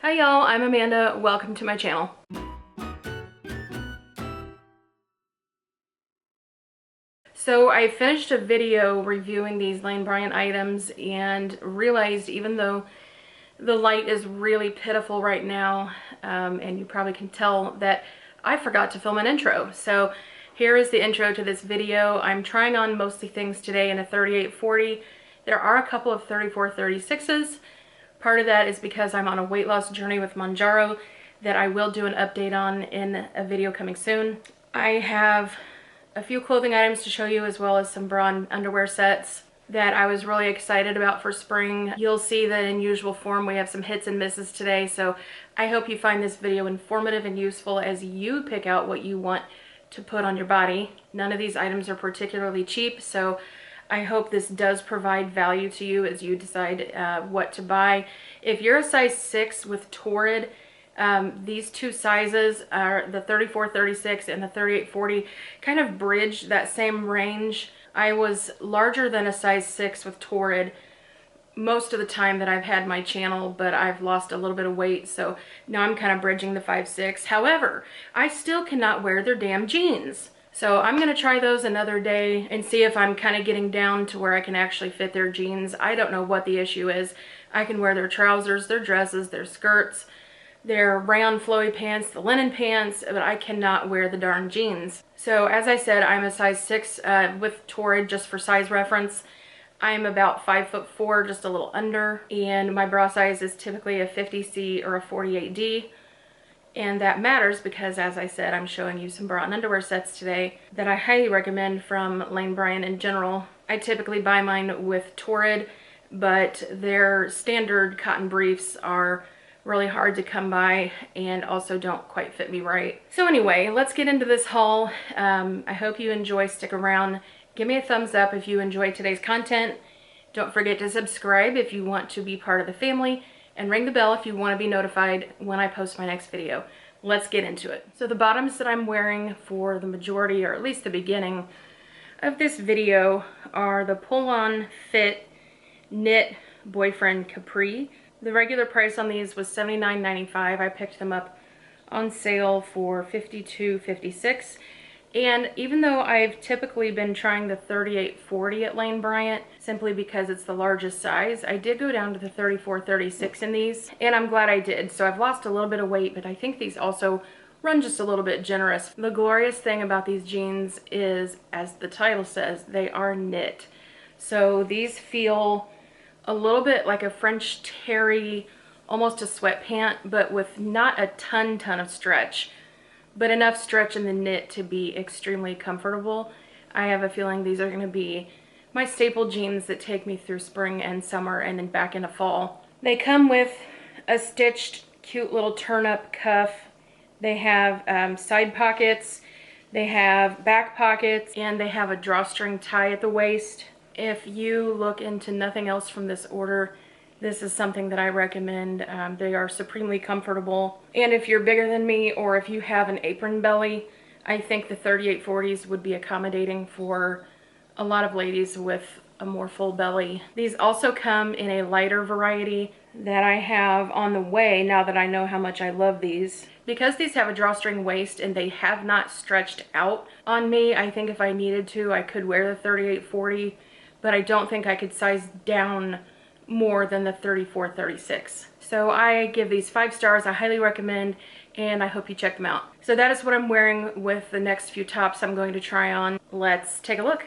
Hi y'all, I'm Amanda. Welcome to my channel. So I finished a video reviewing these Lane Bryant items and realized even though the light is really pitiful right now, and you probably can tell that I forgot to film an intro. So here is the intro to this video. I'm trying on mostly things today in a 38-40. There are a couple of 34-36s. Part of that is because I'm on a weight loss journey with Mounjaro that I will do an update on in a video coming soon. I have a few clothing items to show you, as well as some bra and underwear sets that I was really excited about for spring. You'll see that in usual form we have some hits and misses today, so I hope you find this video informative and useful as you pick out what you want to put on your body. None of these items are particularly cheap, so I hope this does provide value to you as you decide what to buy. If you're a size 6 with Torrid, these two sizes are the 34-36 and the 38-40 kind of bridge that same range. I was larger than a size 6 with Torrid most of the time that I've had my channel, but I've lost a little bit of weight, so now I'm kind of bridging the 5-6. However, I still cannot wear their damn jeans. So I'm going to try those another day and see if I'm kind of getting down to where I can actually fit their jeans. I don't know what the issue is. I can wear their trousers, their dresses, their skirts, their round flowy pants, the linen pants, but I cannot wear the darn jeans. So as I said, I'm a size 6 with Torrid, just for size reference. I'm about 5'4", just a little under, and my bra size is typically a 50C or a 48D. And that matters because, as I said, I'm showing you some bra and underwear sets today that I highly recommend from Lane Bryant in general. I typically buy mine with Torrid, but their standard cotton briefs are really hard to come by and also don't quite fit me right. So anyway, let's get into this haul. I hope you enjoy. Stick around. Give me a thumbs up if you enjoyed today's content. Don't forget to subscribe if you want to be part of the family, and ring the bell if you want to be notified when I post my next video. Let's get into it. So the bottoms that I'm wearing for the majority, or at least the beginning of this video, are the pull-on fit knit boyfriend capri. The regular price on these was $79.95. I picked them up on sale for $52.56. And even though I've typically been trying the 38-40 at Lane Bryant, simply because it's the largest size, I did go down to the 34-36 in these, and I'm glad I did. So I've lost a little bit of weight, but I think these also run just a little bit generous. The glorious thing about these jeans is, as the title says, they are knit. So these feel a little bit like a French terry, almost a sweatpant, but with not a ton of stretch, but enough stretch in the knit to be extremely comfortable. I have a feeling these are going to be my staple jeans that take me through spring and summer and then back into fall. They come with a stitched cute little turn-up cuff. They have side pockets, they have back pockets, and they have a drawstring tie at the waist. If you look into nothing else from this order, this is something that I recommend. They are supremely comfortable. And if you're bigger than me, or if you have an apron belly, I think the 38-40s would be accommodating for a lot of ladies with a more full belly. These also come in a lighter variety that I have on the way now that I know how much I love these. Because these have a drawstring waist and they have not stretched out on me, I think if I needed to, I could wear the 38-40, but I don't think I could size down more than the 34-36. So I give these 5 stars. I highly recommend, and I hope you check them out. So that is what I'm wearing with the next few tops I'm going to try on. Let's take a look.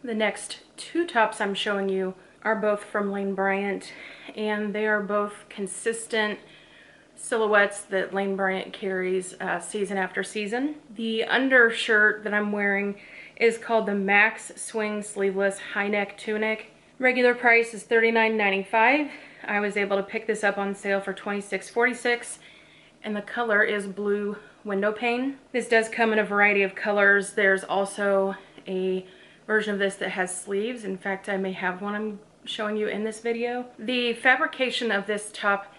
The next 2 tops I'm showing you are both from Lane Bryant, and they are both consistent silhouettes that Lane Bryant carries season after season. The undershirt that I'm wearing is called the Max Swing Sleeveless High Neck Tunic. Regular price is $39.95. I was able to pick this up on sale for $26.46, and the color is blue Windowpane. This does come in a variety of colors. There's also a version of this that has sleeves. In fact, I may have one I'm showing you in this video. The fabrication of this top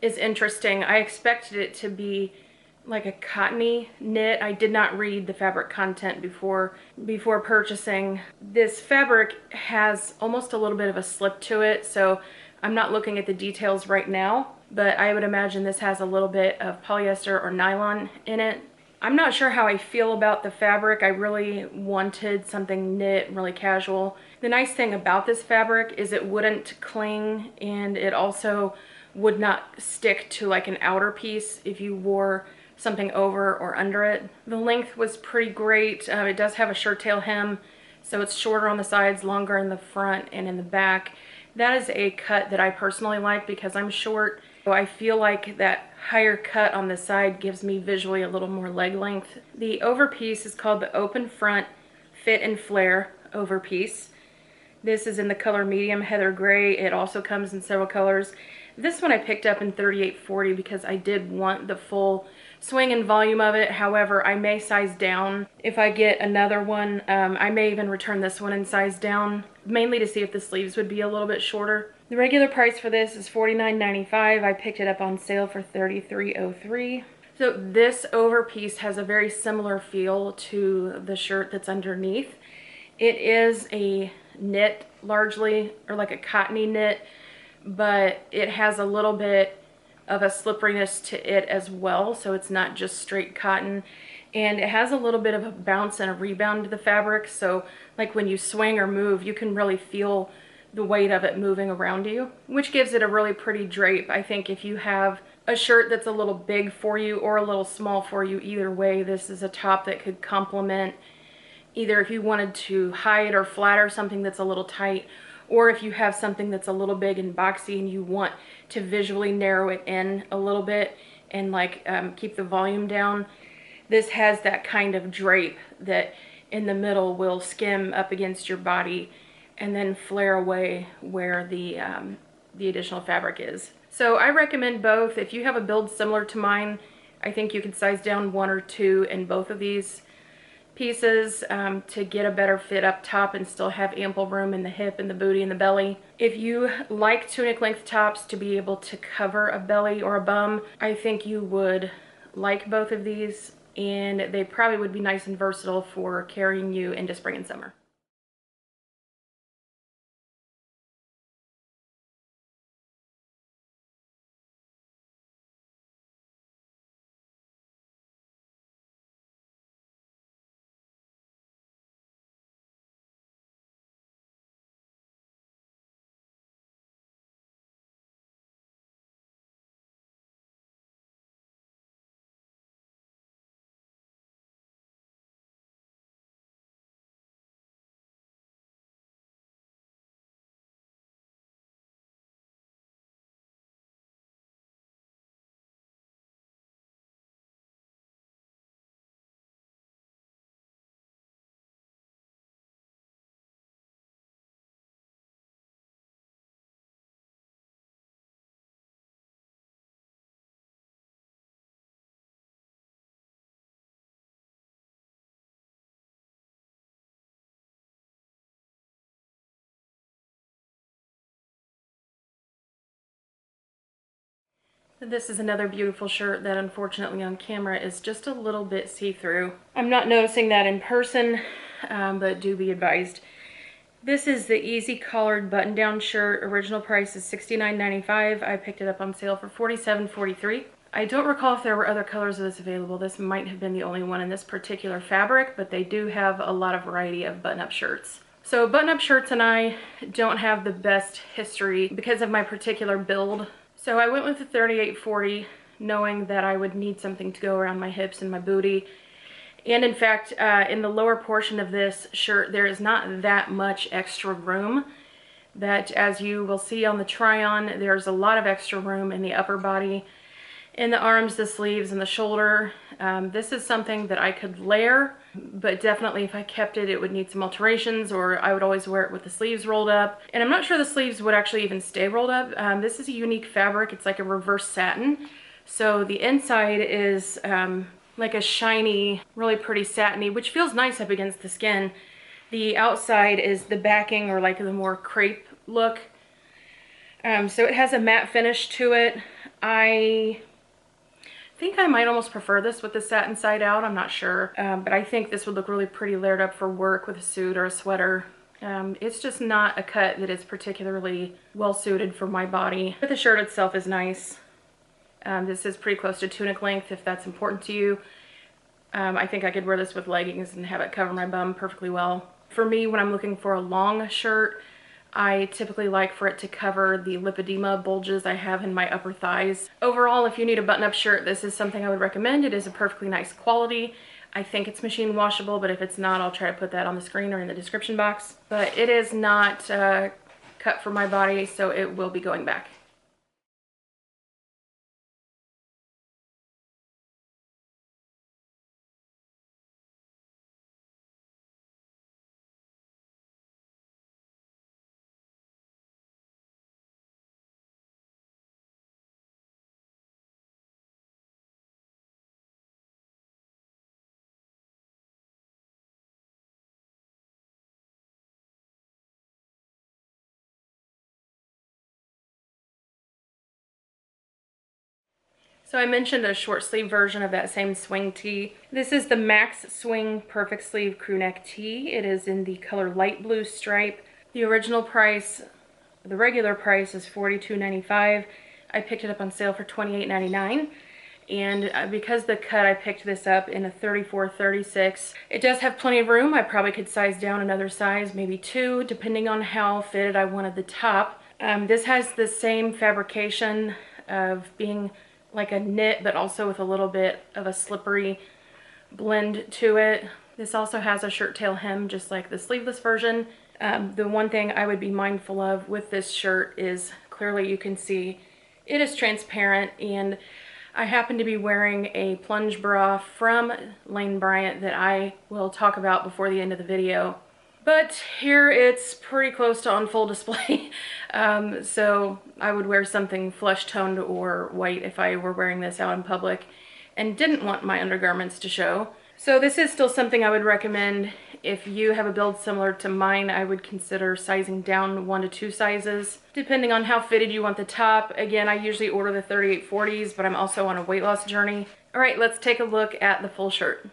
is interesting. I expected it to be like a cottony knit. I did not read the fabric content before purchasing. This fabric has almost a little bit of a slip to it, so I'm not looking at the details right now, but I would imagine this has a little bit of polyester or nylon in it. I'm not sure how I feel about the fabric. I really wanted something knit, really casual. The nice thing about this fabric is it wouldn't cling, and it also would not stick to like an outer piece if you wore something over or under it. The length was pretty great. It does have a shirt tail hem, so it's shorter on the sides, longer in the front and in the back. That is a cut that I personally like because I'm short. So I feel like that higher cut on the side gives me visually a little more leg length. The overpiece is called the Open Front Fit and Flare Overpiece. This is in the color medium heather gray. It also comes in several colors. This one I picked up in 3840 because I did want the full swing and volume of it. However, I may size down if I get another one. I may even return this one and size down, mainly to see if the sleeves would be a little bit shorter. The regular price for this is $49.95. I picked it up on sale for $33.03. So this overpiece has a very similar feel to the shirt that's underneath. It is a knit largely, or like a cottony knit, but it has a little bit of a slipperiness to it as well, so it's not just straight cotton. And it has a little bit of a bounce and a rebound to the fabric, so like when you swing or move, you can really feel the weight of it moving around you, which gives it a really pretty drape. I think if you have a shirt that's a little big for you or a little small for you, either way, this is a top that could complement either if you wanted to hide or flatter something that's a little tight, or if you have something that's a little big and boxy and you want to visually narrow it in a little bit and like keep the volume down. This has that kind of drape that in the middle will skim up against your body and then flare away where the additional fabric is. So I recommend both. If you have a build similar to mine, I think you could size down 1 or 2 in both of these pieces to get a better fit up top and still have ample room in the hip and the booty and the belly. If you like tunic length tops to be able to cover a belly or a bum, I think you would like both of these, and they probably would be nice and versatile for carrying you into spring and summer. This is another beautiful shirt that unfortunately on camera is just a little bit see-through. I'm not noticing that in person, but do be advised. This is the easy collared button-down shirt. Original price is $69.95. I picked it up on sale for $47.43. I don't recall if there were other colors of this available. This might have been the only one in this particular fabric, but they do have a lot of variety of button-up shirts. So button-up shirts and I don't have the best history because of my particular build. So I went with the 3840, knowing that I would need something to go around my hips and my booty. And in fact, in the lower portion of this shirt, there is not that much extra room. That, as you will see on the try-on, there's a lot of extra room in the upper body, in the arms, the sleeves, and the shoulder. This is something that I could layer, but definitely if I kept it, it would need some alterations, or I would always wear it with the sleeves rolled up. And I'm not sure the sleeves would actually even stay rolled up. This is a unique fabric. It's like a reverse satin. So the inside is like a shiny, really pretty satiny, which feels nice up against the skin. The outside is the backing, or like the more crepe look. So it has a matte finish to it. I think I might almost prefer this with the satin side out. I'm not sure, but I think this would look really pretty layered up for work with a suit or a sweater. It's just not a cut that is particularly well suited for my body. But the shirt itself is nice. This is pretty close to tunic length if that's important to you. I think I could wear this with leggings and have it cover my bum perfectly well. For me, when I'm looking for a long shirt, I typically like for it to cover the lipedema bulges I have in my upper thighs. Overall, if you need a button-up shirt, this is something I would recommend. It is a perfectly nice quality. I think it's machine washable, but if it's not, I'll try to put that on the screen or in the description box. But it is not cut for my body, so it will be going back. So I mentioned a short sleeve version of that same swing tee. This is the Max Swing Perfect Sleeve crew neck tee. It is in the color light blue stripe. The original price, the regular price, is $42.95. I picked it up on sale for $28.99. And because the cut, I picked this up in a 34-36. It does have plenty of room. I probably could size down another size, maybe 2, depending on how fitted I wanted the top. This has the same fabrication of being like a knit, but also with a little bit of a slippery blend to it. This also has a shirt tail hem, just like the sleeveless version. The one thing I would be mindful of with this shirt is clearly you can see it is transparent, and I happen to be wearing a Plunge bra from Lane Bryant that I will talk about before the end of the video. But here it's pretty close to on full display. So I would wear something flesh toned or white if I were wearing this out in public and didn't want my undergarments to show. So this is still something I would recommend. If you have a build similar to mine, I would consider sizing down 1 to 2 sizes, depending on how fitted you want the top. Again, I usually order the 38-40s, but I'm also on a weight loss journey. All right, let's take a look at the full shirt.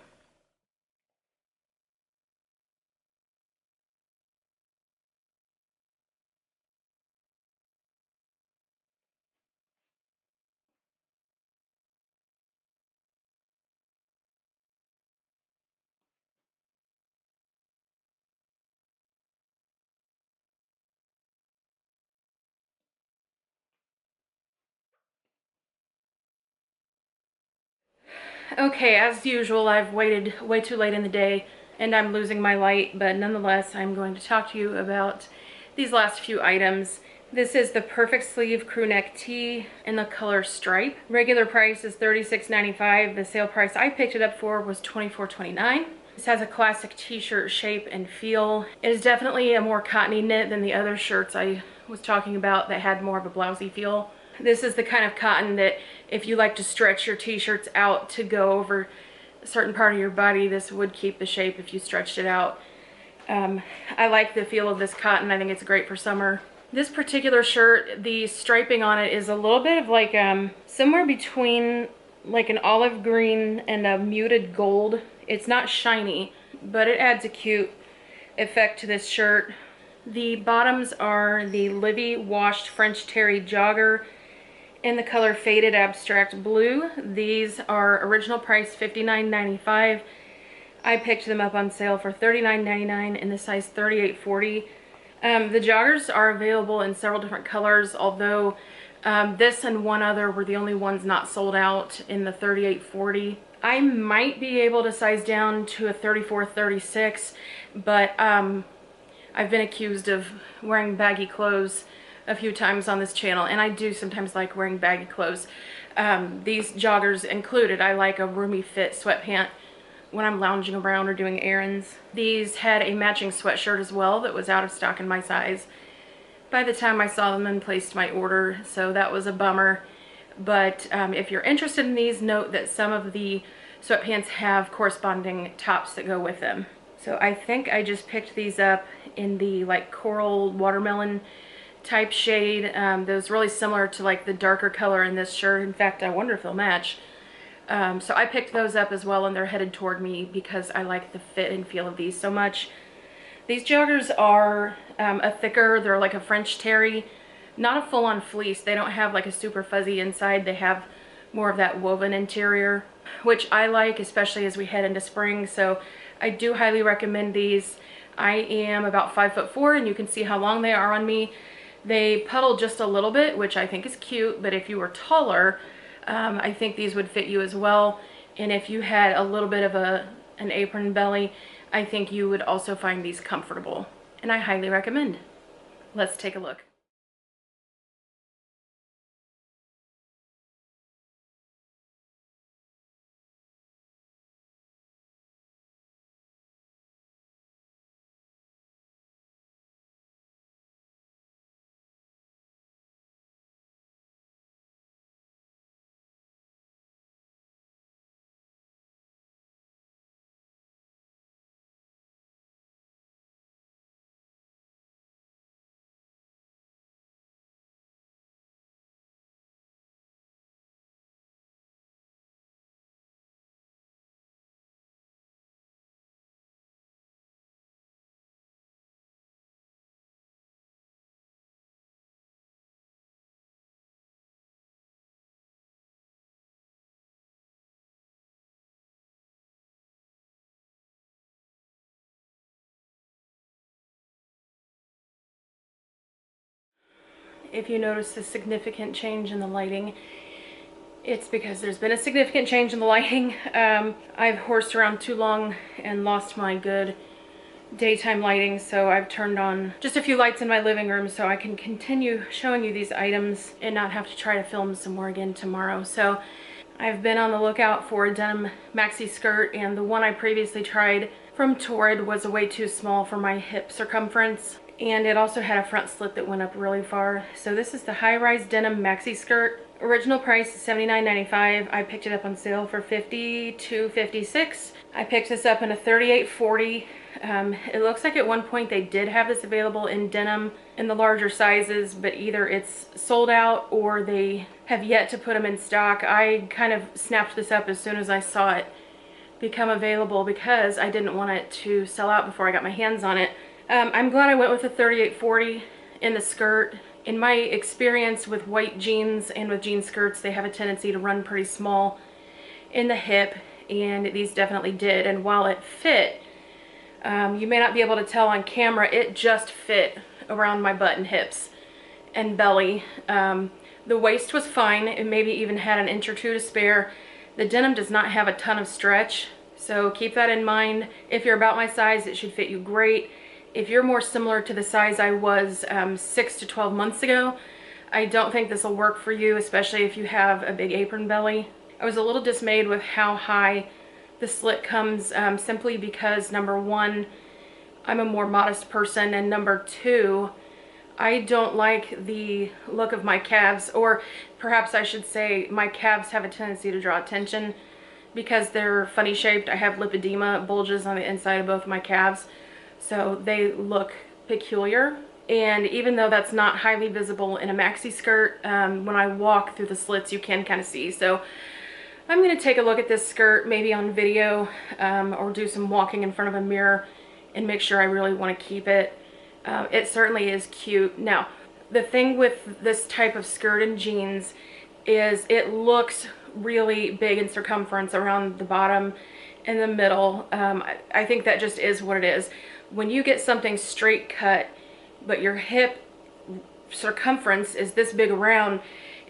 Okay, as usual, I've waited way too late in the day and I'm losing my light, but nonetheless, I'm going to talk to you about these last few items. This is the Perfect Sleeve crew neck tee in the color stripe. Regular price is $36.95. The sale price I picked it up for was $24.29. This has a classic t-shirt shape and feel. It is definitely a more cottony knit than the other shirts I was talking about that had more of a blousey feel. This is the kind of cotton that if you like to stretch your t-shirts out to go over a certain part of your body, this would keep the shape if you stretched it out. I like the feel of this cotton. I think it's great for summer. This particular shirt, the striping on it is a little bit of like somewhere between like an olive green and a muted gold. It's not shiny, but it adds a cute effect to this shirt. The bottoms are the Livy washed French terry jogger in the color Faded Abstract Blue. These are original price $59.95. I picked them up on sale for $39.99 in the size 38-40. The joggers are available in several different colors, although this and one other were the only ones not sold out in the 38-40. I might be able to size down to a 34-36, but I've been accused of wearing baggy clothes a few times on this channel, and I do sometimes like wearing baggy clothes. These joggers included. I like a roomy fit sweatpant when I'm lounging around or doing errands. These had a matching sweatshirt as well that was out of stock in my size by the time I saw them and placed my order, so that was a bummer. But if you're interested in these, note that some of the sweatpants have corresponding tops that go with them. So I think I just picked these up in the like coral watermelon type shade. Those really similar to like the darker color in this shirt. In fact, I wonder if they'll match. So I picked those up as well, and they're headed toward me because I like the fit and feel of these so much. These joggers are a thicker, they're like a French terry, not a full-on fleece. They don't have like a super fuzzy inside. They have more of that woven interior, which I like, especially as we head into spring. So I do highly recommend these. I am about 5'4", and you can see how long they are on me. They puddle just a little bit, which I think is cute, but if you were taller, I think these would fit you as well. And if you had a little bit of an apron belly, I think you would also find these comfortable, and I highly recommend. Let's take a look. If you notice a significant change in the lighting, it's because there's been a significant change in the lighting. I've horsed around too long and lost my good daytime lighting, so I've turned on just a few lights in my living room so I can continue showing you these items and not have to try to film some more again tomorrow. So I've been on the lookout for a denim maxi skirt, and the one I previously tried from Torrid was way too small for my hip circumference, and it also had a front slit that went up really far. So this is the high-rise denim maxi skirt. Original price is $79.95. I picked it up on sale for $52.56. I picked this up in a 38-40. It looks like at one point they did have this available in denim in the larger sizes, but either it's sold out or they have yet to put them in stock. I kind of snapped this up as soon as I saw it become available because I didn't want it to sell out before I got my hands on it. I'm glad I went with a 38-40 in the skirt. In my experience with white jeans and with jean skirts, they have a tendency to run pretty small in the hip, and these definitely did. And while it fit, you may not be able to tell on camera, it just fit around my butt and hips and belly. The waist was fine. It maybe even had an inch or two to spare. The denim does not have a ton of stretch, so keep that in mind. If you're about my size, it should fit you great. If you're more similar to the size I was 6 to 12 months ago, I don't think this will work for you, especially if you have a big apron belly. I was a little dismayed with how high the slit comes, simply because number one, I'm a more modest person, and number two, I don't like the look of my calves, or perhaps I should say my calves have a tendency to draw attention because they're funny shaped. I have lipedema, bulges on the inside of both my calves, so they look peculiar. And even though that's not highly visible in a maxi skirt, when I walk through the slits you can kind of see. So I'm going to take a look at this skirt maybe on video, or do some walking in front of a mirror and make sure I really want to keep it. It certainly is cute. Now, the thing with this type of skirt and jeans is it looks really big in circumference around the bottom and the middle. I think that just is what it is. When you get something straight cut, but your hip circumference is this big around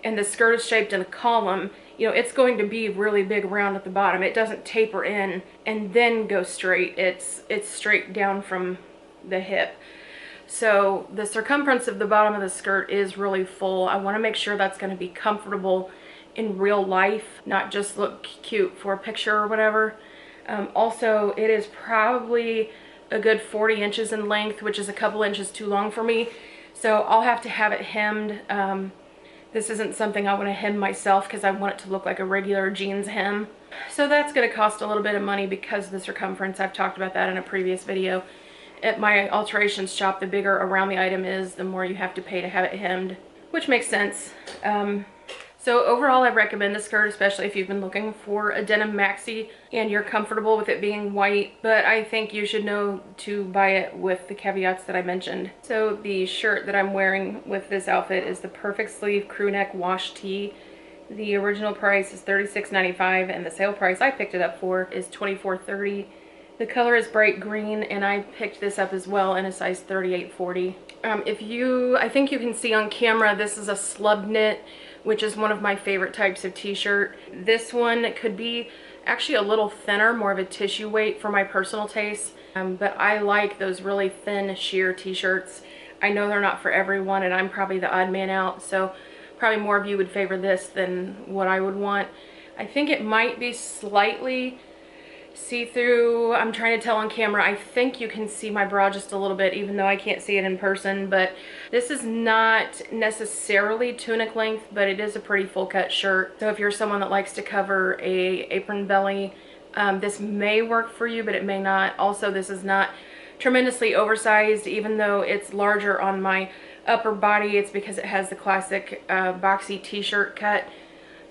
and the skirt is shaped in a column, you know, it's going to be really big around at the bottom. It doesn't taper in and then go straight. It's straight down from the hip. So the circumference of the bottom of the skirt is really full. I want to make sure that's going to be comfortable in real life, not just look cute for a picture or whatever. Also, it is probably a good 40 inches in length, which is a couple inches too long for me. So I'll have to have it hemmed. This isn't something I want to hem myself because I want it to look like a regular jeans hem. So that's going to cost a little bit of money because of the circumference. I've talked about that in a previous video. At my alterations shop, the bigger around the item is, the more you have to pay to have it hemmed, which makes sense. So overall, I recommend this skirt, especially if you've been looking for a denim maxi and you're comfortable with it being white, but I think you should know to buy it with the caveats that I mentioned. So the shirt that I'm wearing with this outfit is the perfect sleeve crew neck wash tee. The original price is $36.95 and the sale price I picked it up for is $24.30. The color is bright green and I picked this up as well in a size 38-40. I think you can see on camera, this is a slub knit, which is one of my favorite types of t-shirt. This one could be actually a little thinner, more of a tissue weight for my personal taste, but I like those really thin sheer t-shirts. I know they're not for everyone and I'm probably the odd man out, so probably more of you would favor this than what I would want. I think it might be slightly see-through. I'm trying to tell on camera. I think you can see my bra just a little bit, even though I can't see it in person, but this is not necessarily tunic length, but it is a pretty full cut shirt. So if you're someone that likes to cover a apron belly, this may work for you, but it may not. Also, this is not tremendously oversized, even though it's larger on my upper body. It's because it has the classic boxy t-shirt cut,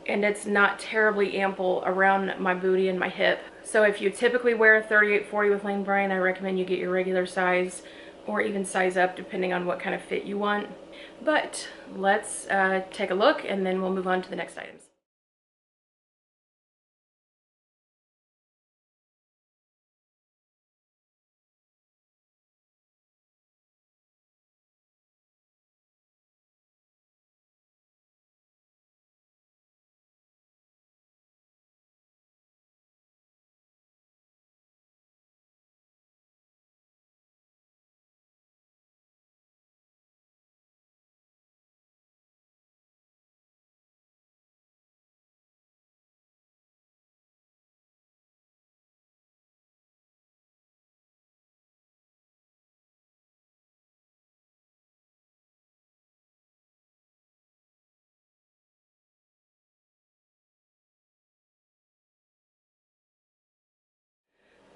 and it's not terribly ample around my booty and my hip. So if you typically wear a 38-40 with Lane Bryant, I recommend you get your regular size or even size up depending on what kind of fit you want. But let's take a look and then we'll move on to the next items.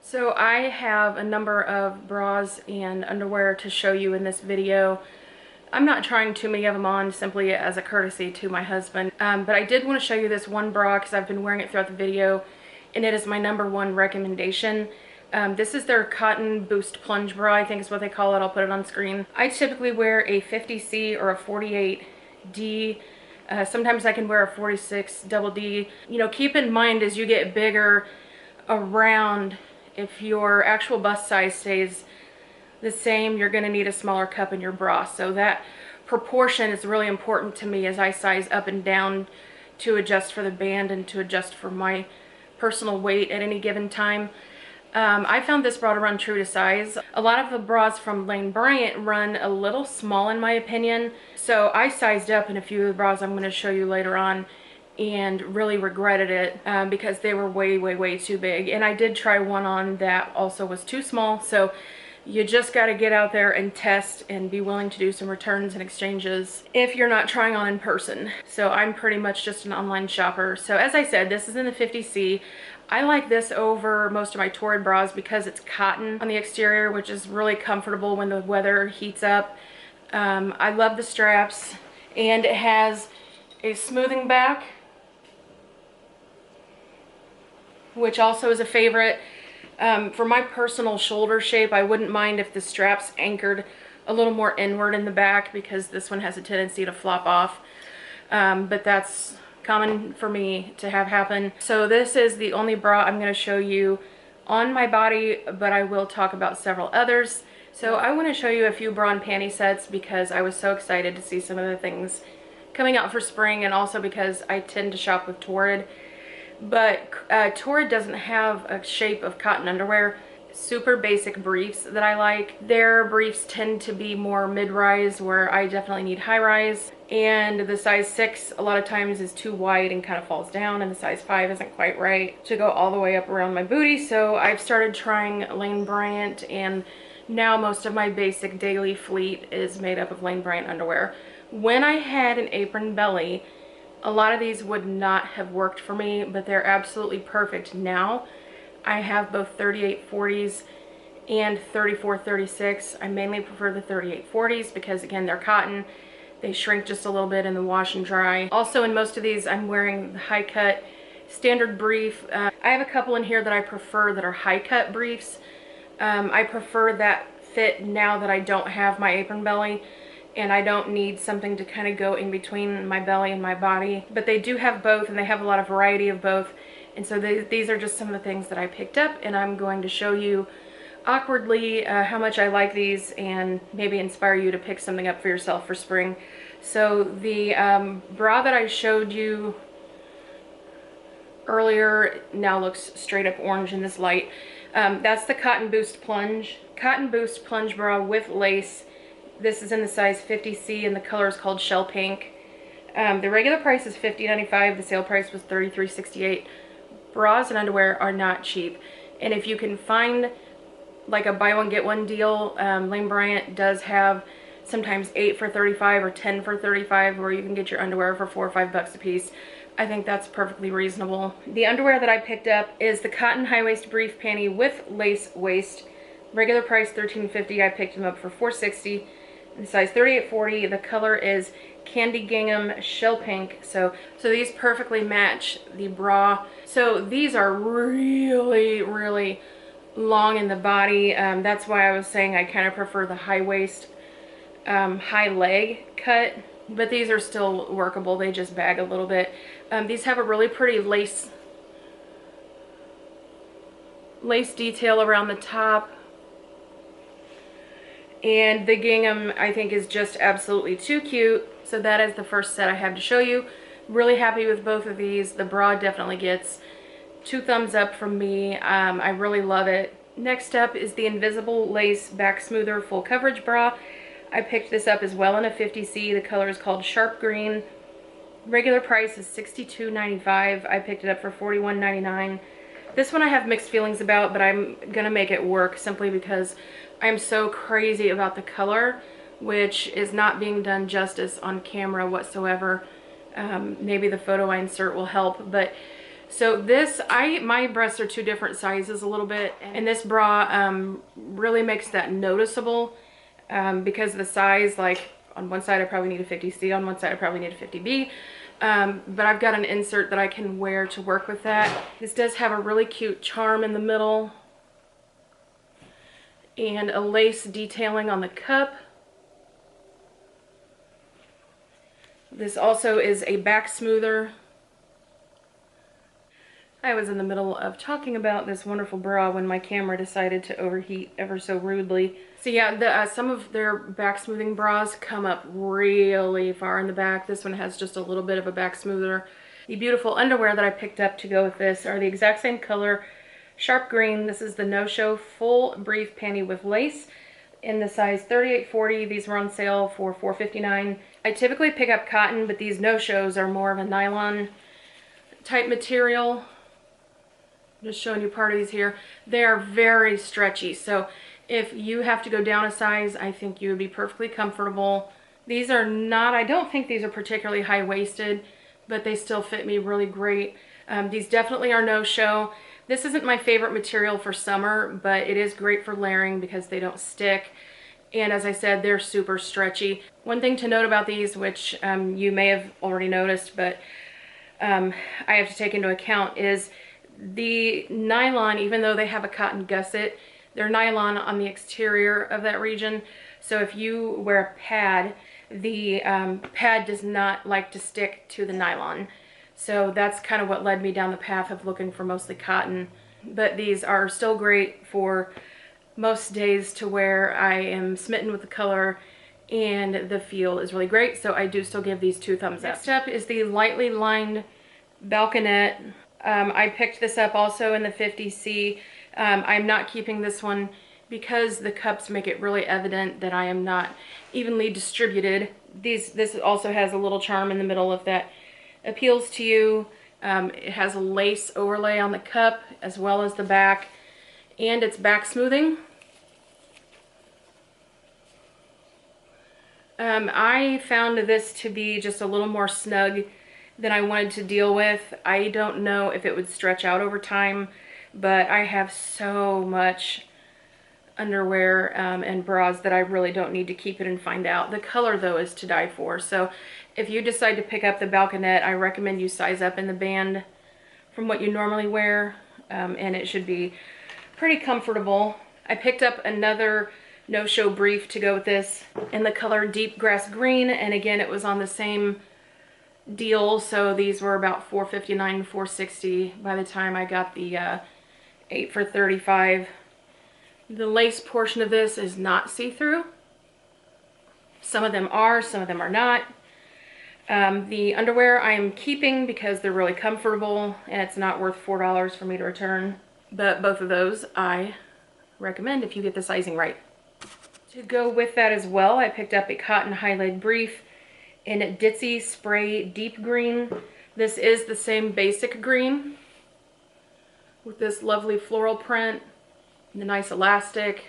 So I have a number of bras and underwear to show you in this video. I'm not trying too many of them on simply as a courtesy to my husband, but I did want to show you this one bra because I've been wearing it throughout the video and it is my #1 recommendation. This is their cotton boost plunge bra, I think is what they call it. I'll put it on screen. I typically wear a 50C or a 48D. Sometimes I can wear a 46 double D. You know, keep in mind as you get bigger around, if your actual bust size stays the same, you're going to need a smaller cup in your bra. So that proportion is really important to me as I size up and down to adjust for the band and to adjust for my personal weight at any given time. I found this bra to run true to size. A lot of the bras from Lane Bryant run a little small in my opinion. So I sized up in a few of the bras I'm going to show you later on and really regretted it because they were way too big. And I did try one on that also was too small. So you just got to get out there and test and be willing to do some returns and exchanges if you're not trying on in person. So I'm pretty much just an online shopper. So as I said, this is in the 50C. I like this over most of my Torrid bras because it's cotton on the exterior, which is really comfortable when the weather heats up. I love the straps, and it has a smoothing back, which also is a favorite. For my personal shoulder shape, I wouldn't mind if the straps anchored a little more inward in the back because this one has a tendency to flop off. But that's common for me to have happen. So this is the only bra I'm going to show you on my body, but I will talk about several others. So I want to show you a few bra and panty sets because I was so excited to see some of the things coming out for spring, and also because I tend to shop with Torrid. But Torrid doesn't have a shape of cotton underwear. Super basic briefs that I like. Their briefs tend to be more mid-rise, where I definitely need high-rise. And the size 6 a lot of times is too wide and kind of falls down, and the size 5 isn't quite right to go all the way up around my booty. So I've started trying Lane Bryant, and now most of my basic daily fleet is made up of Lane Bryant underwear, When I had an apron belly, a lot of these would not have worked for me, but they're absolutely perfect now. I have both 3840s and 3436. I mainly prefer the 3840s because, again, they're cotton. They shrink just a little bit in the wash and dry. Also, in most of these, I'm wearing the high cut standard brief. I have a couple in here that I prefer that are high cut briefs. I prefer that fit now that I don't have my apron belly and I don't need something to kind of go in between my belly and my body. But they do have both, and they have a lot of variety of both. And so these are just some of the things that I picked up, and I'm going to show you awkwardly how much I like these and maybe inspire you to pick something up for yourself for spring. So the bra that I showed you earlier now looks straight up orange in this light. That's the Cotton Boost Plunge. Cotton Boost Plunge bra with lace. This is in the size 50C and the color is called Shell Pink. The regular price is $50.95. The sale price was $33.68. Bras and underwear are not cheap. And if you can find like a buy one get one deal, Lane Bryant does have sometimes 8 for $35 or 10 for $35, where you can get your underwear for $4 or $5 a piece. I think that's perfectly reasonable. The underwear that I picked up is the cotton high waist brief panty with lace waist. Regular price $13.50. I picked them up for $4.60. In size 3840. The color is Candy Gingham Shell Pink. So these perfectly match the bra. So these are really, really long in the body. That's why I was saying I kind of prefer the high waist, high leg cut. But these are still workable. They just bag a little bit. These have a really pretty lace detail around the top. And the gingham, I think, is just absolutely too cute. So that is the first set I have to show you. Really happy with both of these. The bra definitely gets 2 thumbs up from me. I really love it. Next up is the Invisible Lace Back Smoother Full Coverage Bra. I picked this up as well in a 50C. The color is called Sharp Green. Regular price is $62.95. I picked it up for $41.99. This one I have mixed feelings about, but I'm gonna make it work simply because I'm so crazy about the color, which is not being done justice on camera whatsoever. Maybe the photo I insert will help, but so this, my breasts are 2 different sizes a little bit, and this bra really makes that noticeable because of the size. Like on one side I probably need a 50C, on one side I probably need a 50B. But I've got an insert that I can wear to work with that. This does have a really cute charm in the middle and a lace detailing on the cup. This also is a back smoother. I was in the middle of talking about this wonderful bra when my camera decided to overheat ever so rudely. So yeah, some of their back smoothing bras come up really far in the back. This one has just a little bit of a back smoother. The beautiful underwear that I picked up to go with this are the exact same color, Sharp Green. This is the No-Show Full Brief Panty with Lace in the size 3840. These were on sale for $4.59. I typically pick up cotton, but these No-Shows are more of a nylon type material. I'm just showing you part of these here. They are very stretchy, so if you have to go down a size, I think you would be perfectly comfortable. These are not, I don't think these are particularly high-waisted, but they still fit me really great. These definitely are No-Show. This isn't my favorite material for summer, but it is great for layering because they don't stick. And as I said, they're super stretchy. One thing to note about these, which you may have already noticed, but I have to take into account, is the nylon, even though they have a cotton gusset, they're nylon on the exterior of that region. So if you wear a pad, the pad does not like to stick to the nylon. So that's kind of what led me down the path of looking for mostly cotton. But these are still great for most days to wear. I am smitten with the color and the feel is really great. So I do still give these 2 thumbs up. Next up is the lightly lined balconette. I picked this up also in the 50C. I'm not keeping this one because the cups make it really evident that I am not evenly distributed. This also has a little charm in the middle if that appeals to you. It has a lace overlay on the cup as well as the back, and it's back smoothing. I found this to be just a little more snug than I wanted to deal with. I don't know if it would stretch out over time, but I have so much underwear and bras that I really don't need to keep it and find out. The color though is to die for. So if you decide to pick up the balconette, I recommend you size up in the band from what you normally wear, and it should be pretty comfortable. I picked up another no-show brief to go with this in the color deep grass green, and again it was on the same deal, so these were about $4.59, $4.60 by the time I got the 8 for $35. The lace portion of this is not see-through. Some of them are, some of them are not. The underwear I am keeping because they're really comfortable and it's not worth $4 for me to return. But both of those I recommend if you get the sizing right. To go with that as well, I picked up a cotton high-leg brief in Ditzy Spray Deep Green. This is the same basic green with this lovely floral print and the nice elastic.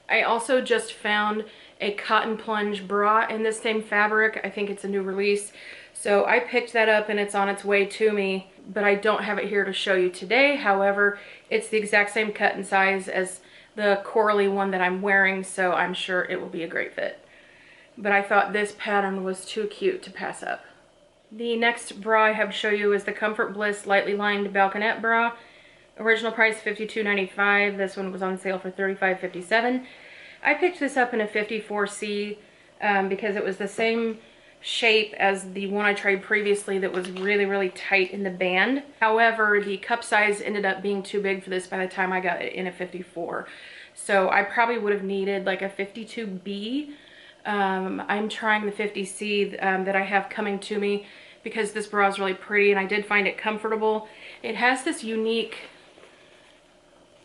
I also just found a cotton plunge bra in this same fabric. I think it's a new release. So I picked that up and it's on its way to me, but I don't have it here to show you today. However, it's the exact same cut and size as the corally one that I'm wearing, so I'm sure it will be a great fit. But I thought this pattern was too cute to pass up. The next bra I have to show you is the Comfort Bliss Lightly Lined Balconette Bra. Original price $52.95. This one was on sale for $35.57. I picked this up in a 54C because it was the same shape as the one I tried previously that was really, really tight in the band. However, the cup size ended up being too big for this by the time I got it in a 54. So I probably would have needed like a 52B. I'm trying the 50C that I have coming to me because this bra is really pretty and I did find it comfortable. It has this unique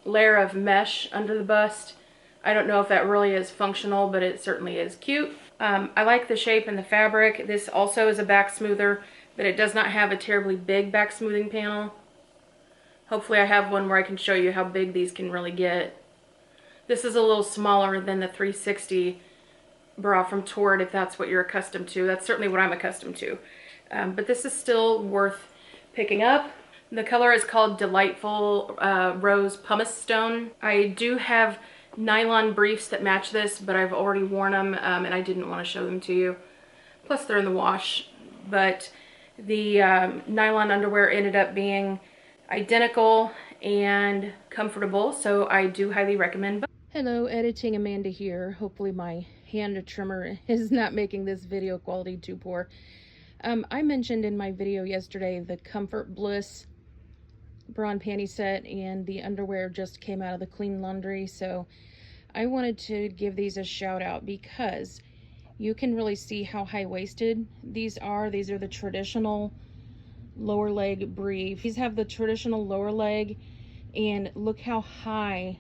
layer of mesh under the bust. I don't know if that really is functional, but it certainly is cute. I like the shape and the fabric. This also is a back smoother, but it does not have a terribly big back smoothing panel. Hopefully I have one where I can show you how big these can really get. This is a little smaller than the 360 bra from Torrid, if that's what you're accustomed to. That's certainly what I'm accustomed to. But this is still worth picking up. The color is called Delightful Rose Pumice Stone. I do have nylon briefs that match this, but I've already worn them and I didn't want to show them to you. Plus they're in the wash. But the nylon underwear ended up being identical and comfortable, so I do highly recommend both. Hello, Editing Amanda here. Hopefully my hand trimmer is not making this video quality too poor. I mentioned in my video yesterday the Comfort Bliss bra and panty set, and the underwear just came out of the clean laundry, so I wanted to give these a shout out because you can really see how high-waisted these are. These are the traditional lower leg brief. These have the traditional lower leg, and look how high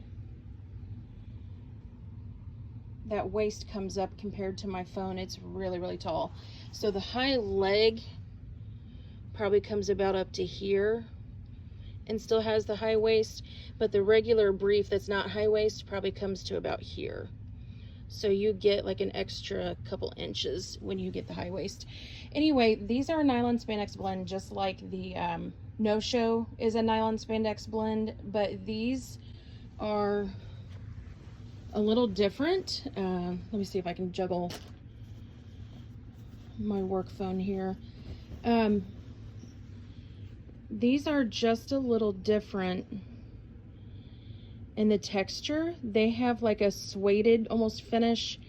that waist comes up compared to my phone. It's really, really tall. So the high leg probably comes about up to here and still has the high waist, but the regular brief that's not high waist probably comes to about here. So you get like an extra couple inches when you get the high waist. Anyway, these are a nylon spandex blend, just like the No Show is a nylon spandex blend, but these are a little different. Let me see if I can juggle my work phone here. These are just a little different in the texture. They have like a suede almost finish,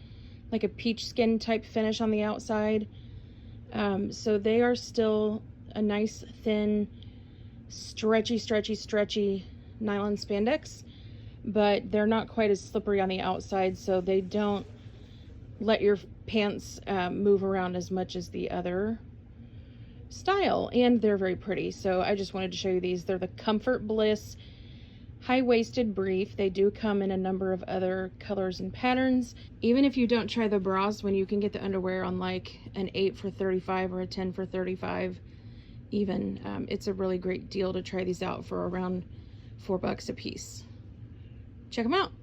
like a peach skin type finish on the outside. So they are still a nice thin stretchy nylon spandex, but they're not quite as slippery on the outside, so they don't let your pants move around as much as the other style, and they're very pretty. So I just wanted to show you these. They're the Comfort Bliss high-waisted brief. They do come in a number of other colors and patterns. Even if you don't try the bras, when you can get the underwear on like an 8 for $35 or a 10 for $35 even, it's a really great deal to try these out for around $4 a piece. Check them out.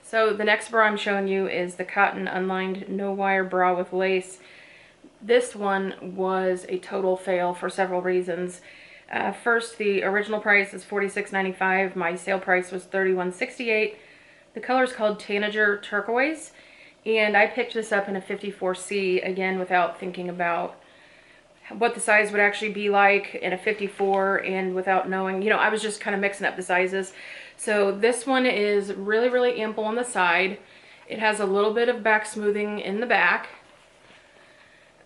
So the next bra I'm showing you is the cotton unlined no wire bra with lace. This one was a total fail for several reasons. First, the original price is $46.95. My sale price was $31.68. The color is called Tanager Turquoise, and I picked this up in a 54C, again, without thinking about what the size would actually be like in a 54, and without knowing, you know, I was just kind of mixing up the sizes. So this one is really, really ample on the side. It has a little bit of back smoothing in the back.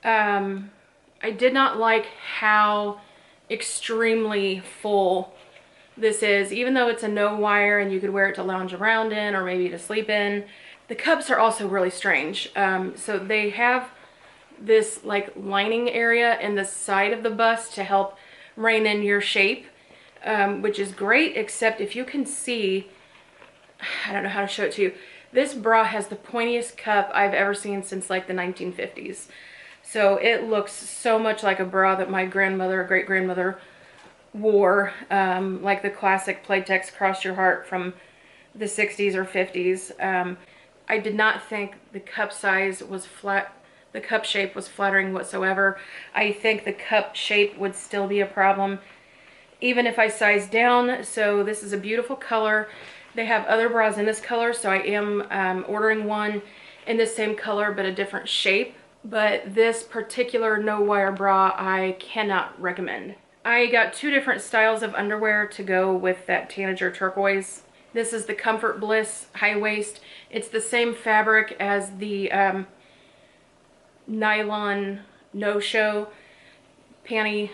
I did not like how extremely full this is, even though it's a no wire and you could wear it to lounge around in or maybe to sleep in. The cups are also really strange. So they have this like lining area in the side of the bust to help rein in your shape, which is great, except if you can see, I don't know how to show it to you, this bra has the pointiest cup I've ever seen since like the 1950s. So it looks so much like a bra that my grandmother or great-grandmother wore, like the classic Playtex Cross Your Heart from the 60s or 50s. I did not think the cup size was flat, the cup shape was flattering whatsoever. I think the cup shape would still be a problem even if I size down. So this is a beautiful color. They have other bras in this color, so I am ordering one in the same color but a different shape. But this particular no wire bra I cannot recommend. I got two different styles of underwear to go with that Tanager Turquoise. This is the Comfort Bliss high waist. It's the same fabric as the nylon no-show panty.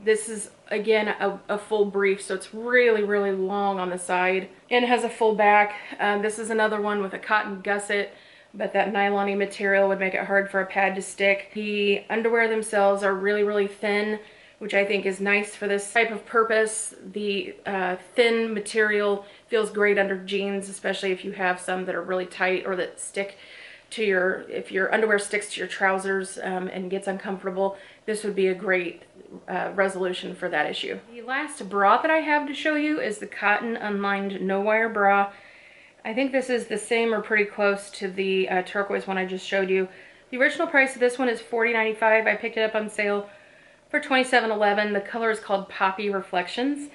This is again a full brief, so it's really, really long on the side and has a full back. This is another one with a cotton gusset, but that nylon-y material would make it hard for a pad to stick. The underwear themselves are really, really thin, which I think is nice for this type of purpose. The thin material feels great under jeans, especially if you have some that are really tight or that stick to your, if your underwear sticks to your trousers and gets uncomfortable, this would be a great resolution for that issue. The last bra that I have to show you is the cotton unlined no wire bra. I think this is the same or pretty close to the turquoise one I just showed you. The original price of this one is $40.95. I picked it up on sale for $27.11. The color is called Poppy Reflections,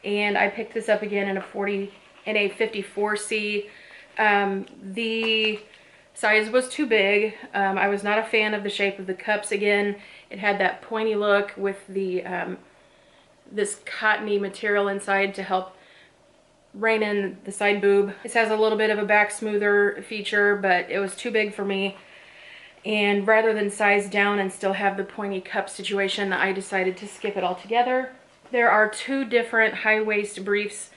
and I picked this up again in a 54C. The size was too big. I was not a fan of the shape of the cups. Again, it had that pointy look with the this cottony material inside to help rein in the side boob. This has a little bit of a back smoother feature, but it was too big for me. And rather than size down and still have the pointy cup situation, I decided to skip it altogether. There are two different high waist briefs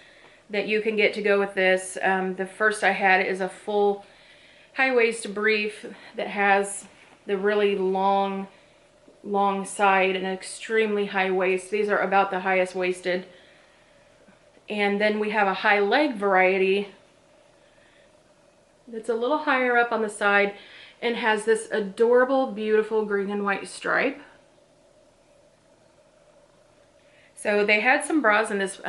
that you can get to go with this. The first I had is a full high waist brief that has the really long side and an extremely high waist. These are about the highest waisted. And then we have a high leg variety that's a little higher up on the side and has this adorable, beautiful green and white stripe. So they had some bras in this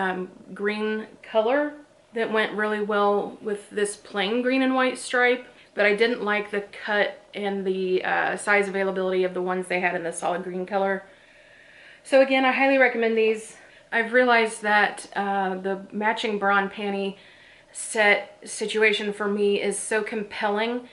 green color that went really well with this plain green and white stripe, but I didn't like the cut and the size availability of the ones they had in the solid green color. So again, I highly recommend these. I've realized that the matching bra and panty set situation for me is so compelling,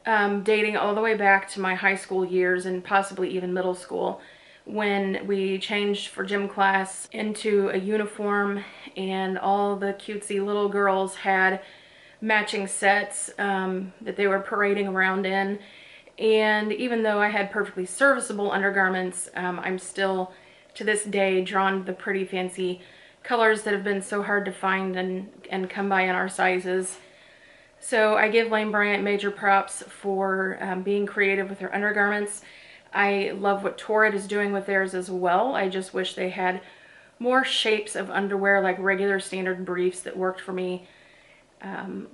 dating all the way back to my high school years and possibly even middle school, when we changed for gym class into a uniform and all the cutesy little girls had matching sets that they were parading around in. And even though I had perfectly serviceable undergarments, I'm still to this day drawn to the pretty fancy colors that have been so hard to find and come by in our sizes. So I give Lane Bryant major props for being creative with their undergarments. I love what Torrid is doing with theirs as well. I just wish they had more shapes of underwear, like regular standard briefs, that worked for me.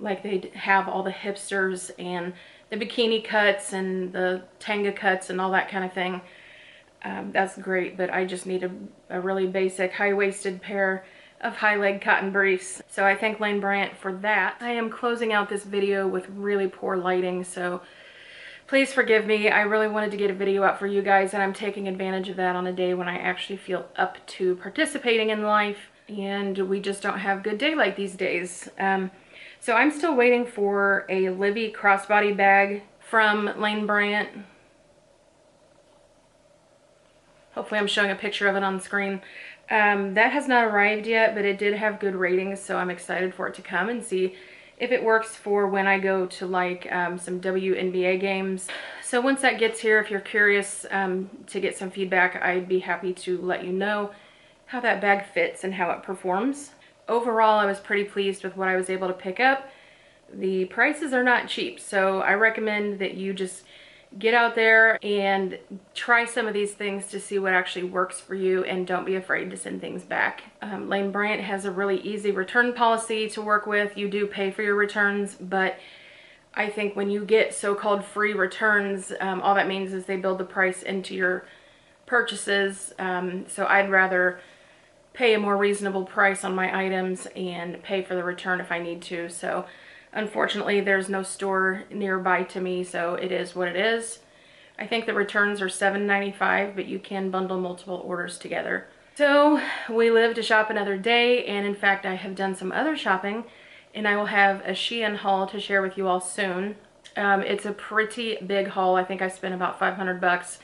Like they have all the hipsters and the bikini cuts and the tanga cuts and all that kind of thing. That's great, but I just need a really basic high-waisted pair of high leg cotton briefs. So I thank Lane Bryant for that. I am closing out this video with really poor lighting, so please forgive me. I really wanted to get a video out for you guys, and I'm taking advantage of that on a day when I actually feel up to participating in life, and we just don't have good daylight these days. So I'm still waiting for a Livy crossbody bag from Lane Bryant. Hopefully I'm showing a picture of it on the screen. That has not arrived yet, but it did have good ratings, so I'm excited for it to come and see if it works for when I go to like some WNBA games. So once that gets here, if you're curious to get some feedback, I'd be happy to let you know how that bag fits and how it performs. Overall, I was pretty pleased with what I was able to pick up. The prices are not cheap, so I recommend that you just get out there and try some of these things to see what actually works for you, and don't be afraid to send things back. Lane Bryant has a really easy return policy to work with. You do pay for your returns, but I think when you get so-called free returns, all that means is they build the price into your purchases. So I'd rather pay a more reasonable price on my items and pay for the return if I need to. So unfortunately, there's no store nearby to me, so it is what it is. I think the returns are $7.95, but you can bundle multiple orders together. So we live to shop another day, and in fact, I have done some other shopping, and I will have a Sheen haul to share with you all soon. It's a pretty big haul. I think I spent about 500 bucks.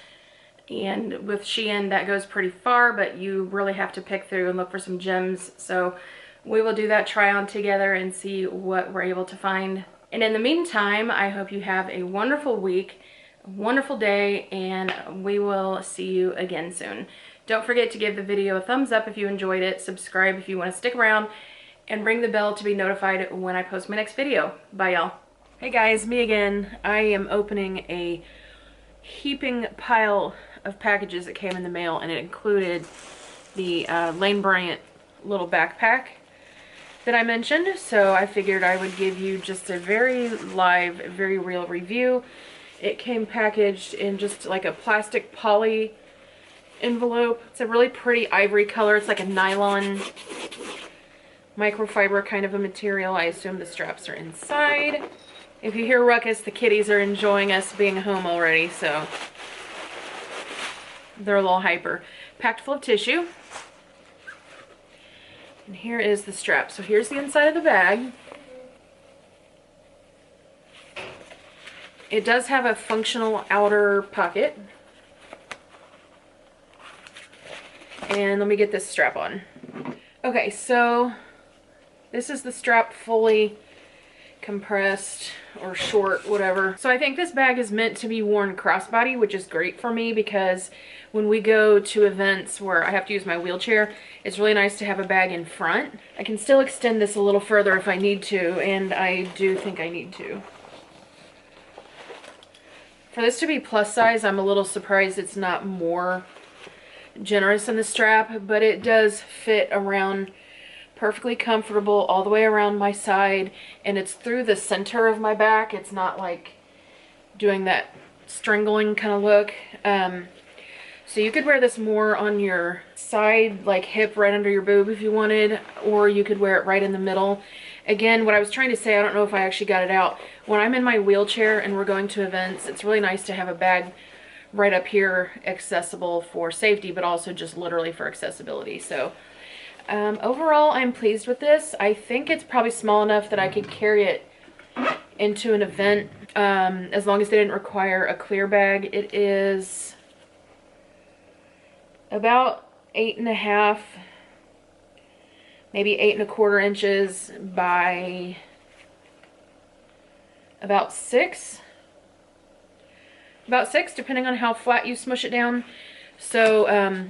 And with Sheen, that goes pretty far, but you really have to pick through and look for some gems. So we will do that try on together and see what we're able to find. And in the meantime, I hope you have a wonderful week, a wonderful day, and we will see you again soon. Don't forget to give the video a thumbs up if you enjoyed it, subscribe if you want to stick around, and ring the bell to be notified when I post my next video. Bye, y'all. Hey guys, me again. I am opening a heaping pile of packages that came in the mail, and it included the Lane Bryant little backpack that I mentioned. So I figured I would give you just a very live, very real review. It came packaged in just like a plastic poly envelope. It's a really pretty ivory color. It's like a nylon microfiber kind of a material. I assume the straps are inside. If you hear ruckus, the kitties are enjoying us being home already, so they're a little hyper. Packed full of tissue. And here is the strap. So here's the inside of the bag. It does have a functional outer pocket. And let me get this strap on. Okay, so this is the strap fully compressed or short, whatever. So I think this bag is meant to be worn crossbody, which is great for me because when we go to events where I have to use my wheelchair, it's really nice to have a bag in front. I can still extend this a little further if I need to, and I do think I need to. For this to be plus size, I'm a little surprised it's not more generous in the strap, but it does fit around perfectly comfortable all the way around my side, and it's through the center of my back. It's not like doing that strangling kind of look. So you could wear this more on your side, like hip right under your boob if you wanted, or you could wear it right in the middle. Again, what I was trying to say, I don't know if I actually got it out. When I'm in my wheelchair and we're going to events, it's really nice to have a bag right up here accessible for safety, but also just literally for accessibility. So overall, I'm pleased with this. I think it's probably small enough that I could carry it into an event, as long as they didn't require a clear bag. It is about 8.5, maybe 8.25 inches by about 6. About 6, depending on how flat you smush it down. So,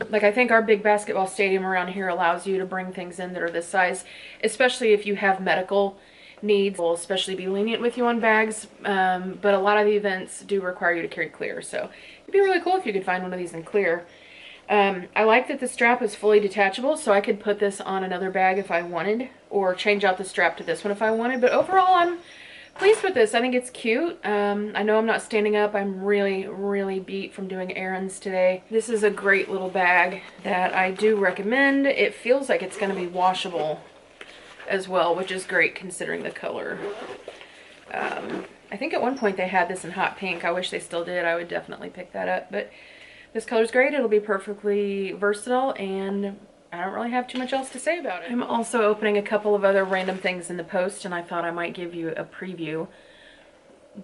like, I think our big basketball stadium around here allows you to bring things in that are this size, especially if you have medical needs. Will especially be lenient with you on bags, but a lot of the events do require you to carry clear, so it'd be really cool if you could find one of these in clear. I like that the strap is fully detachable, so I could put this on another bag if I wanted, or change out the strap to this one if I wanted, but overall I'm pleased with this. I think it's cute. I know I'm not standing up. I'm really beat from doing errands today. This is a great little bag that I do recommend. It feels like it's going to be washable as well, which is great considering the color. I think at one point they had this in hot pink. I wish they still did. I would definitely pick that up, but this color's great. It'll be perfectly versatile, and I don't really have too much else to say about it. I'm also opening a couple of other random things in the post, and I thought I might give you a preview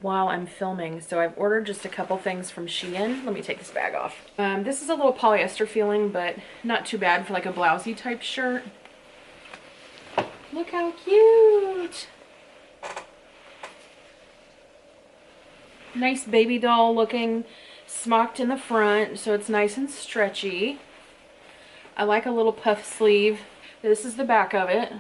while I'm filming. So I've ordered just a couple things from Sheen. Let me take this bag off. This is a little polyester feeling, but not too bad for like a blousey type shirt. Look how cute! Nice baby doll looking, smocked in the front, so it's nice and stretchy. I like a little puff sleeve. This is the back of it.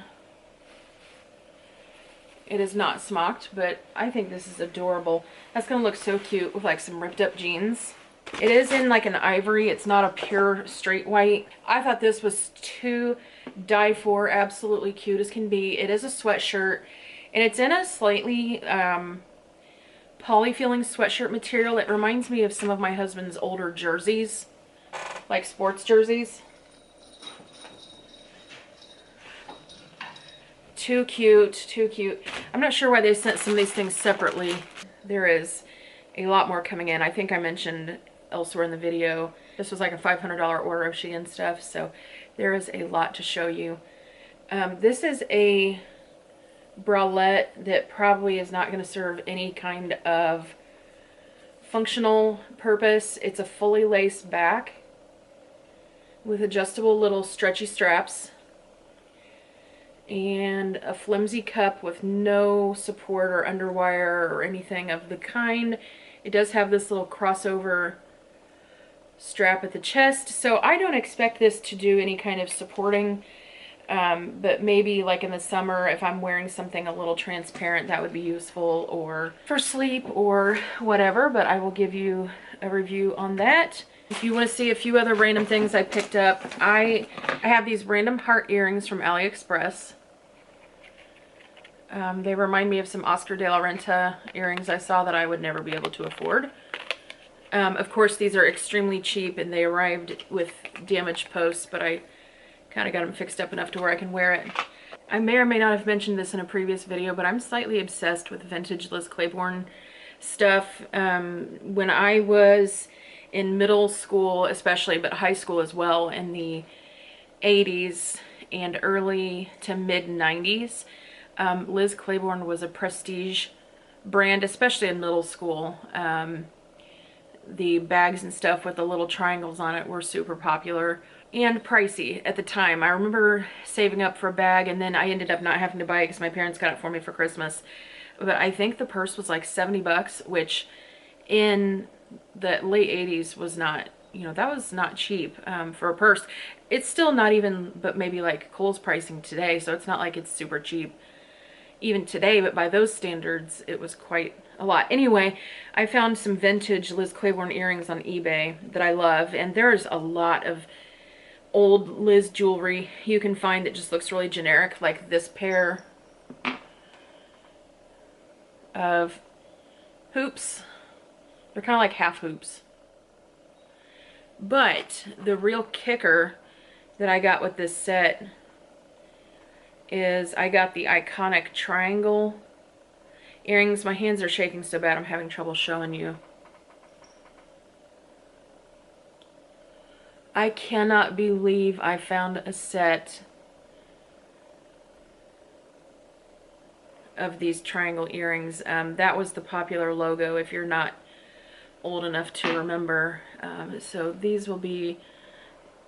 It is not smocked, but I think this is adorable. That's gonna look so cute with like some ripped up jeans. It is in like an ivory. It's not a pure straight white. I thought this was to die for. Absolutely cute as can be. It is a sweatshirt, and it's in a slightly poly feeling sweatshirt material. It reminds me of some of my husband's older jerseys, like sports jerseys. Too cute, too cute. I'm not sure why they sent some of these things separately. There is a lot more coming in. I think I mentioned elsewhere in the video, this was like a $500 order of Shein stuff, so there is a lot to show you. This is a bralette that probably is not going to serve any kind of functional purpose. It's a fully laced back with adjustable little stretchy straps and a flimsy cup with no support or underwire or anything of the kind. It does have this little crossover strap at the chest, so I don't expect this to do any kind of supporting, but maybe like in the summer if I'm wearing something a little transparent, that would be useful, or for sleep or whatever, but I will give you a review on that. If you want to see a few other random things I picked up, I have these random heart earrings from AliExpress. They remind me of some Oscar de la Renta earrings I saw that I would never be able to afford. Of course, these are extremely cheap and they arrived with damaged posts, but I kind of got them fixed up enough to where I can wear it. I may or may not have mentioned this in a previous video, but I'm slightly obsessed with vintage Liz Claiborne stuff. When I was in middle school especially, but high school as well, in the 80s and early to mid 90s, Liz Claiborne was a prestige brand, especially in middle school. The bags and stuff with the little triangles on it were super popular and pricey at the time. I remember saving up for a bag, and then I ended up not having to buy it because my parents got it for me for Christmas. But I think the purse was like 70 bucks, which in the late 80s was not, you know, that was not cheap for a purse. It's still not even, but maybe like Kohl's pricing today, so it's not like it's super cheap even today, but by those standards, it was quite a lot. Anyway, I found some vintage Liz Claiborne earrings on eBay that I love, and there's a lot of old Liz jewelry you can find that just looks really generic, like this pair of hoops. They're kind of like half hoops. But the real kicker that I got with this set is I got the iconic triangle earrings. My hands are shaking so bad I'm having trouble showing you. I cannot believe I found a set of these triangle earrings. That was the popular logo if you're not old enough to remember. So these will be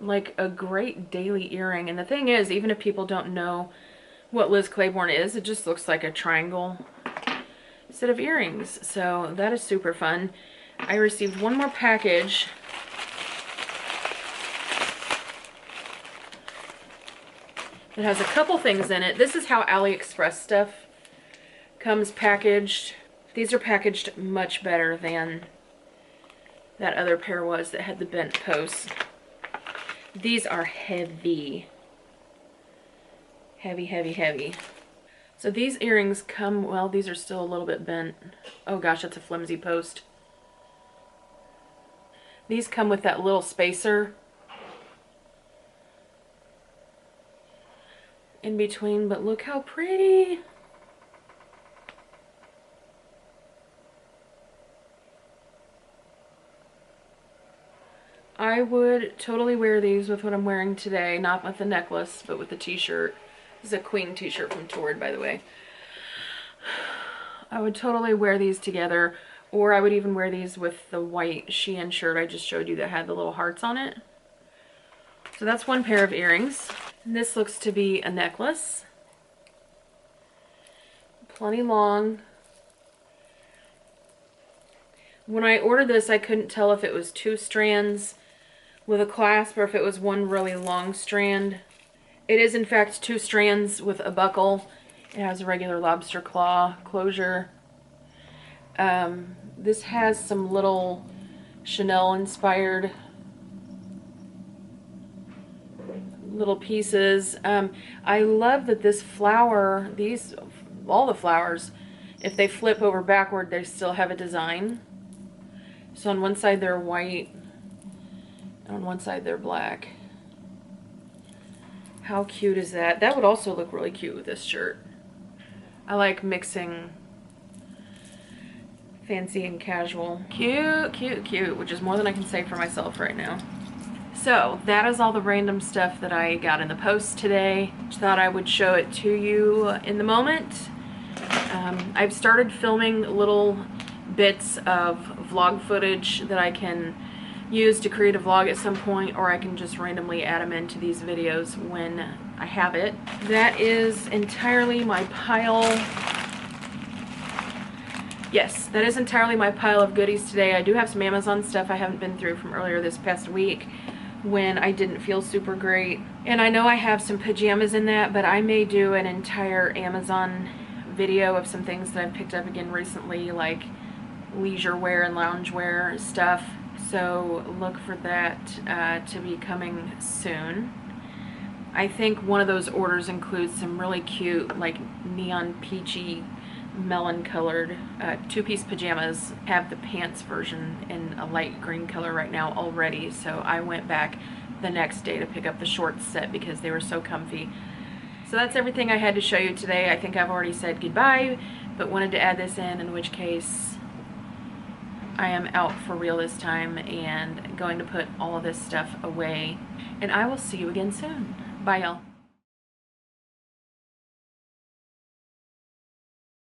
like a great daily earring. And the thing is, even if people don't know what Liz Claiborne is, it just looks like a triangle set of earrings. So that is super fun. I received one more package. It has a couple things in it. This is how AliExpress stuff comes packaged. These are packaged much better than that other pair was that had the bent posts. These are heavy. Heavy, heavy, heavy. So these earrings come, well, these are still a little bit bent. Oh gosh, that's a flimsy post. These come with that little spacer in between, but look how pretty. I would totally wear these with what I'm wearing today, not with the necklace, but with the t-shirt. This is a Queen t-shirt from Torrid, by the way. I would totally wear these together, or I would even wear these with the white Sheen shirt I just showed you that had the little hearts on it. So that's one pair of earrings. And this looks to be a necklace. Plenty long. When I ordered this, I couldn't tell if it was 2 strands with a clasp or if it was one really long strand. It is in fact 2 strands with a buckle. It has a regular lobster claw closure. This has some little Chanel inspired little pieces. I love that this flower, all the flowers, if they flip over backward, they still have a design. So on one side they're white, and on one side they're black. How cute is that? That would also look really cute with this shirt. I like mixing fancy and casual. Cute, cute, cute, which is more than I can say for myself right now. So that is all the random stuff that I got in the post today. Just thought I would show it to you in the moment. I've started filming little bits of vlog footage that I can use to create a vlog at some point, or I can just randomly add them into these videos when I have it. That is entirely my pile. Yes, that is entirely my pile of goodies today. I do have some Amazon stuff I haven't been through from earlier this past week when I didn't feel super great. And I know I have some pajamas in that, but I may do an entire Amazon video of some things that I've picked up again recently, like leisure wear and lounge wear stuff. So look for that to be coming soon. I think one of those orders includes some really cute, like neon peachy, melon colored 2-piece pajamas. Have the pants version in a light green color right now already, so I went back the next day to pick up the shorts set because they were so comfy. So that's everything I had to show you today. I think I've already said goodbye, but wanted to add this in which case I am out for real this time and going to put all of this stuff away. And I will see you again soon. Bye, y'all.